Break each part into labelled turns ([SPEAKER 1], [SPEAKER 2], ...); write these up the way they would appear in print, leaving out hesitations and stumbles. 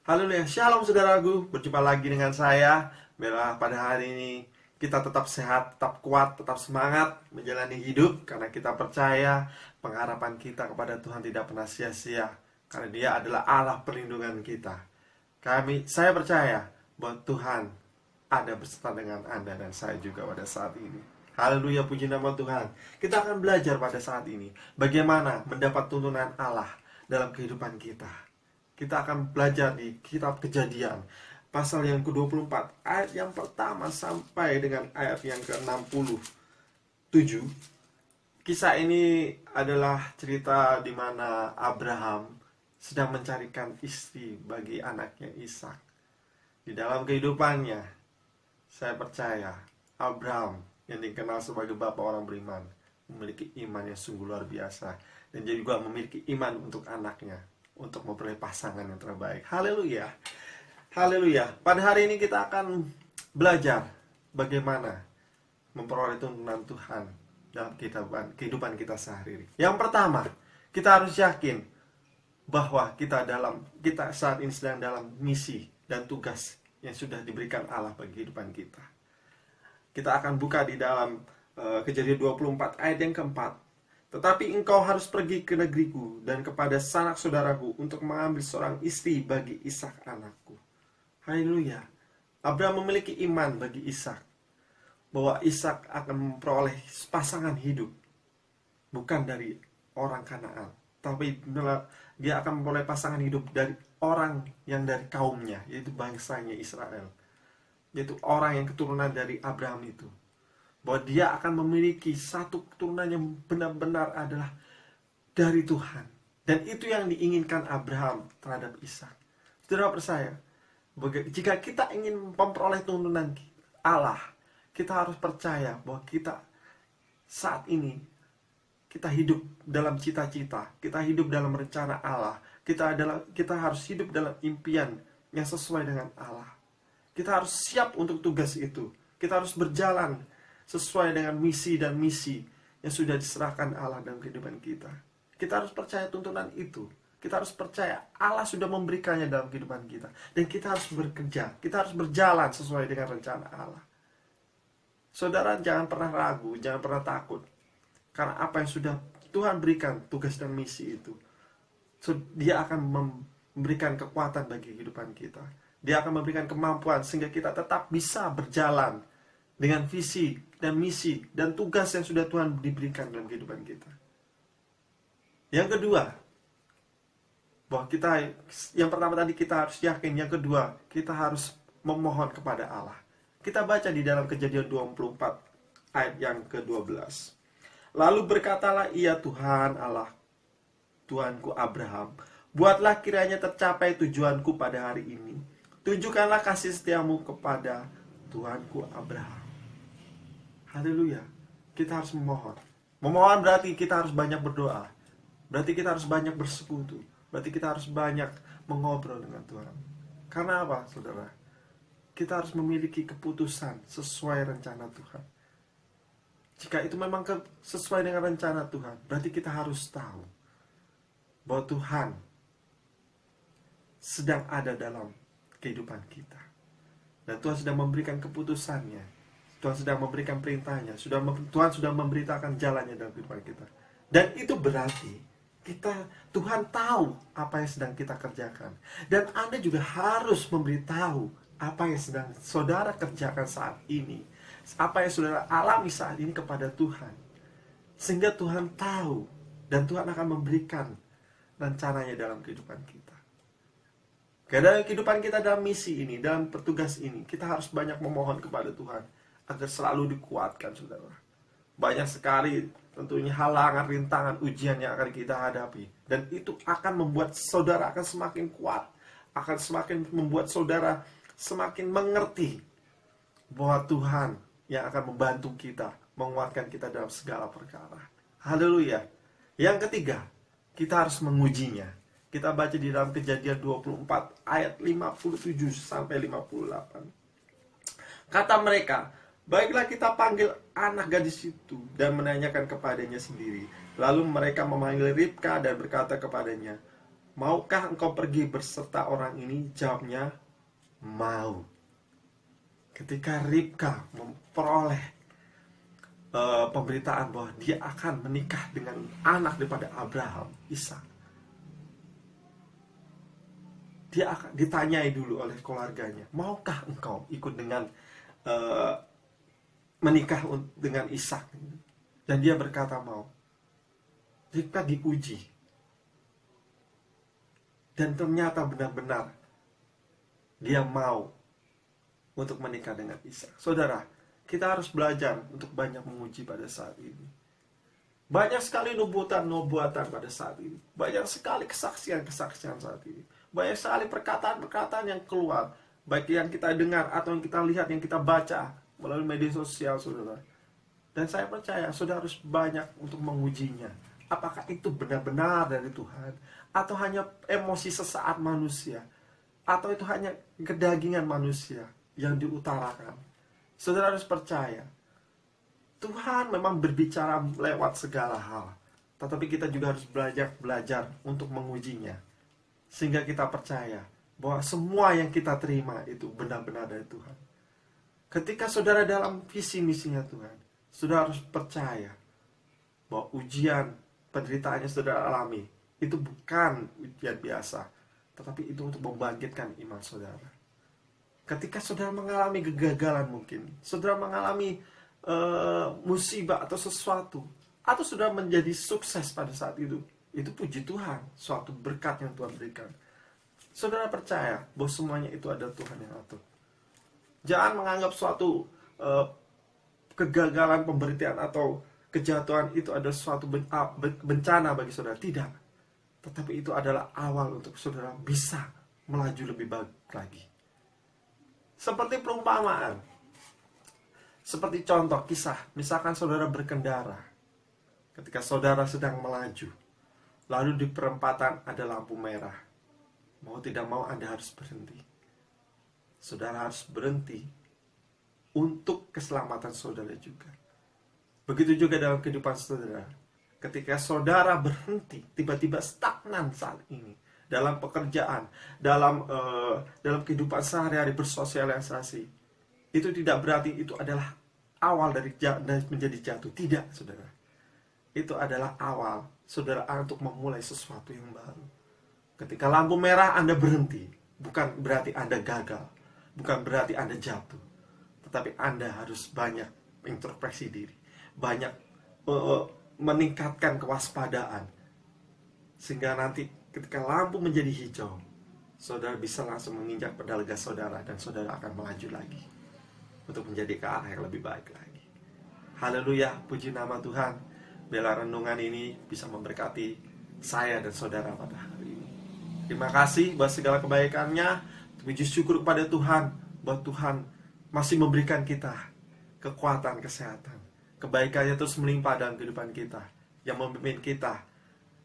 [SPEAKER 1] Haleluya, shalom saudaraku, berjumpa lagi dengan saya. Biarlah pada hari ini kita tetap sehat, tetap kuat, tetap semangat menjalani hidup. Karena kita percaya pengharapan kita kepada Tuhan tidak pernah sia-sia. Karena Dia adalah Allah perlindungan kita. Saya percaya bahwa Tuhan ada beserta dengan Anda dan saya juga pada saat ini. Haleluya, puji nama Tuhan. Kita akan belajar pada saat ini bagaimana mendapat tuntunan Allah dalam kehidupan kita. Kita akan belajar di kitab Kejadian pasal yang ke-24 ayat yang pertama sampai dengan ayat yang ke-67. Kisah ini adalah cerita di mana Abraham sedang mencarikan istri bagi anaknya Ishak. Di dalam kehidupannya, saya percaya Abraham yang dikenal sebagai bapak orang beriman memiliki iman yang sungguh luar biasa, dan dia juga memiliki iman untuk anaknya, untuk memperoleh pasangan yang terbaik. Haleluya. Haleluya. Pada hari ini kita akan belajar bagaimana memperoleh tuntunan Tuhan dalam kehidupan kita sehari-hari. Yang pertama, kita harus yakin bahwa kita saat ini sedang dalam misi dan tugas yang sudah diberikan Allah bagi kehidupan kita. Kita akan buka di dalam Kejadian 24 ayat yang keempat. Tetapi engkau harus pergi ke negeriku dan kepada sanak saudaraku untuk mengambil seorang istri bagi Ishak anakku. Haleluya. Abraham memiliki iman bagi Ishak, bahwa Ishak akan memperoleh pasangan hidup, bukan dari orang Kanaan, tapi dia akan memperoleh pasangan hidup dari orang yang dari kaumnya, yaitu bangsanya Israel, yaitu orang yang keturunan dari Abraham itu. Bahwa dia akan memiliki satu keturunan yang benar-benar adalah dari Tuhan. Dan itu yang diinginkan Abraham terhadap Ishak. Saudara percaya, jika kita ingin memperoleh tuntunan Allah, kita harus percaya bahwa kita saat ini, kita hidup dalam cita-cita, kita hidup dalam rencana Allah. Kita harus hidup dalam impian yang sesuai dengan Allah. Kita harus siap untuk tugas itu. Kita harus berjalan sesuai dengan misi dan misi yang sudah diserahkan Allah dalam kehidupan kita. Kita harus percaya tuntunan itu. Kita harus percaya Allah sudah memberikannya dalam kehidupan kita. Dan kita harus bekerja. Kita harus berjalan sesuai dengan rencana Allah. Saudara, jangan pernah ragu, jangan pernah takut. Karena apa yang sudah Tuhan berikan, tugas dan misi itu, Dia akan memberikan kekuatan bagi kehidupan kita. Dia akan memberikan kemampuan sehingga kita tetap bisa berjalan dengan visi dan misi dan tugas yang sudah Tuhan diberikan dalam kehidupan kita. Yang kedua, bahwa yang pertama tadi kita harus yakin. Yang kedua, kita harus memohon kepada Allah. Kita baca di dalam Kejadian 24 ayat yang ke-12. Lalu berkatalah ia, Tuhan Allah, Tuhanku Abraham, buatlah kiranya tercapai tujuanku pada hari ini. Tunjukkanlah kasih setiamu kepada Tuhanku Abraham. Haleluya. Kita harus memohon. Memohon berarti kita harus banyak berdoa. Berarti kita harus banyak bersekutu. Berarti kita harus banyak mengobrol dengan Tuhan. Karena apa, saudara? Kita harus memiliki keputusan sesuai rencana Tuhan. Jika itu memang sesuai dengan rencana Tuhan, berarti kita harus tahu bahwa Tuhan sedang ada dalam kehidupan kita. Dan Tuhan sedang memberikan keputusannya. Tuhan sedang memberikan perintahnya. Tuhan sudah memberitakan jalannya dalam kehidupan kita. Dan itu berarti Tuhan tahu apa yang sedang kita kerjakan. Dan Anda juga harus memberitahu apa yang sedang saudara kerjakan saat ini. Apa yang saudara alami saat ini kepada Tuhan. Sehingga Tuhan tahu. Dan Tuhan akan memberikan rencananya dalam kehidupan kita. Dalam kehidupan kita, dalam misi ini, dalam petugas ini, kita harus banyak memohon kepada Tuhan agar selalu dikuatkan, saudara. Banyak sekali tentunya halangan, rintangan, ujian yang akan kita hadapi. Dan itu akan membuat saudara akan semakin kuat. Akan semakin membuat saudara semakin mengerti bahwa Tuhan yang akan membantu kita, menguatkan kita dalam segala perkara. Haleluya. Yang ketiga, kita harus mengujinya. Kita baca di dalam Kejadian 24 ayat 57 sampai 58. Kata mereka, baiklah kita panggil anak gadis itu dan menanyakan kepadanya sendiri. Lalu mereka memanggil Ribka dan berkata kepadanya, Maukah engkau pergi berserta orang ini? Jawabnya, mau. Ketika Ribka memperoleh pemberitaan bahwa dia akan menikah dengan anak daripada Abraham, Ishak, dia akan ditanyai dulu oleh keluarganya, maukah engkau ikut dengan menikah dengan Ishak? Dan dia berkata mau. Ribka diuji, dan ternyata benar-benar dia mau untuk menikah dengan Ishak. Saudara, kita harus belajar untuk banyak menguji pada saat ini. Banyak sekali nubuatan pada saat ini. Banyak sekali kesaksian saat ini. Banyak sekali perkataan-perkataan yang keluar, baik yang kita dengar atau yang kita lihat, yang kita baca melalui media sosial, saudara. Dan saya percaya saudara harus banyak untuk mengujinya. Apakah itu benar-benar dari Tuhan? Atau hanya emosi sesaat manusia? Atau itu hanya kedagingan manusia yang diutarakan? Saudara harus percaya, Tuhan memang berbicara lewat segala hal. Tetapi kita juga harus belajar untuk mengujinya. Sehingga kita percaya bahwa semua yang kita terima itu benar-benar dari Tuhan. Ketika saudara dalam visi misinya Tuhan, saudara harus percaya bahwa ujian, penderitaan yang saudara alami itu bukan ujian biasa, tetapi itu untuk membangkitkan iman saudara. Ketika saudara mengalami kegagalan mungkin, saudara mengalami musibah atau sesuatu, atau saudara menjadi sukses pada saat itu puji Tuhan, suatu berkat yang Tuhan berikan. Saudara percaya bahwa semuanya itu ada Tuhan yang atur. Jangan menganggap suatu kegagalan, pemberitaan atau kejatuhan itu adalah suatu bencana bagi saudara. Tidak. Tetapi itu adalah awal untuk saudara bisa melaju lebih baik lagi. Seperti perumpamaan. Seperti contoh kisah, misalkan saudara berkendara. Ketika saudara sedang melaju, lalu di perempatan ada lampu merah. Mau tidak mau Anda harus berhenti. Saudara harus berhenti untuk keselamatan saudara juga. Begitu juga dalam kehidupan saudara. Ketika saudara berhenti, tiba-tiba stagnan saat ini, dalam pekerjaan, dalam kehidupan sehari-hari bersosialisasi, itu tidak berarti itu adalah awal dari menjadi jatuh. Tidak, saudara. Itu adalah awal saudara untuk memulai sesuatu yang baru. Ketika lampu merah Anda berhenti, bukan berarti Anda gagal, bukan berarti Anda jatuh, tetapi Anda harus banyak introspeksi diri, banyak meningkatkan kewaspadaan, sehingga nanti ketika lampu menjadi hijau, saudara bisa langsung menginjak pedal gas saudara, dan saudara akan melaju lagi untuk menjadi ke arah yang lebih baik lagi. Haleluya, puji nama Tuhan. Biarlah renungan ini bisa memberkati saya dan saudara pada hari ini. Terima kasih buat segala kebaikannya. Puji syukur kepada Tuhan bahwa Tuhan masih memberikan kita kekuatan, kesehatan. Kebaikannya terus melimpah dalam kehidupan kita, yang memimpin kita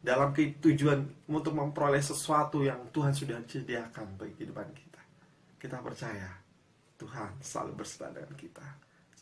[SPEAKER 1] dalam tujuan untuk memperoleh sesuatu yang Tuhan sudah sediakan bagi kehidupan kita. Kita percaya Tuhan selalu beserta dengan kita.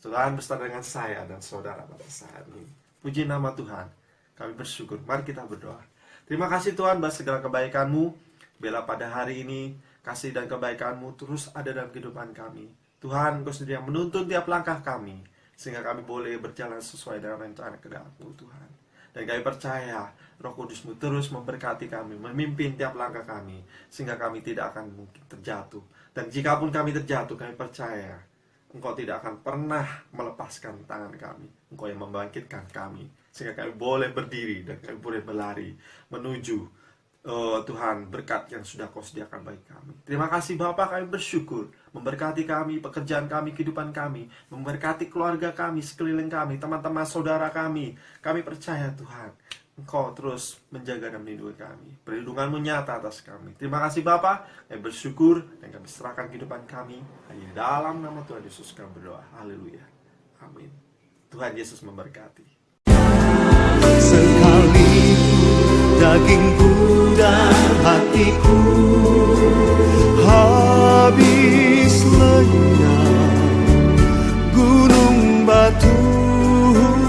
[SPEAKER 1] Tuhan beserta dengan saya dan saudara pada saat ini. Puji nama Tuhan. Kami bersyukur. Mari kita berdoa. Terima kasih Tuhan buat segala kebaikan-Mu. Bila pada hari ini kasih dan kebaikan-Mu terus ada dalam kehidupan kami. Tuhan, Engkau sendiri yang menuntun tiap langkah kami, sehingga kami boleh berjalan sesuai dengan rencana kehendak-Mu, Tuhan. Dan kami percaya Roh Kudus-Mu terus memberkati kami, memimpin tiap langkah kami, sehingga kami tidak akan mungkin terjatuh. Dan jikapun kami terjatuh, kami percaya Engkau tidak akan pernah melepaskan tangan kami. Engkau yang membangkitkan kami, sehingga kami boleh berdiri dan kami boleh berlari menuju Tuhan, berkat yang sudah Kau sediakan bagi kami. Terima kasih Bapa, kami bersyukur. Memberkati kami, pekerjaan kami, kehidupan kami. Memberkati keluarga kami, sekeliling kami, teman-teman saudara kami. Kami percaya Tuhan, Engkau terus menjaga dan melindungi kami. Perlindungan-Mu nyata atas kami. Terima kasih Bapa, kami bersyukur dan kami serahkan kehidupan kami hanya di dalam nama Tuhan Yesus kami berdoa. Haleluya. Amin. Tuhan Yesus memberkati.
[SPEAKER 2] Dagingku dan hatiku habis lenyap, gunung batuku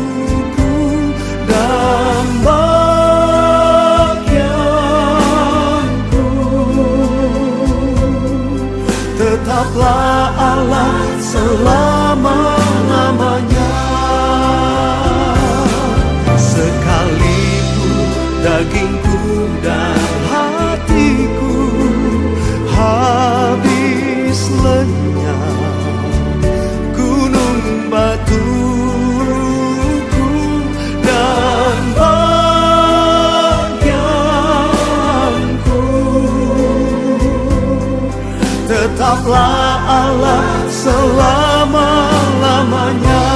[SPEAKER 2] damai yang tetaplah Allah selama-lamanya. Sekalipun dagingku dan hatiku habis lenyap, gunung batuku dan bagianku, tetaplah Allah selama-lamanya.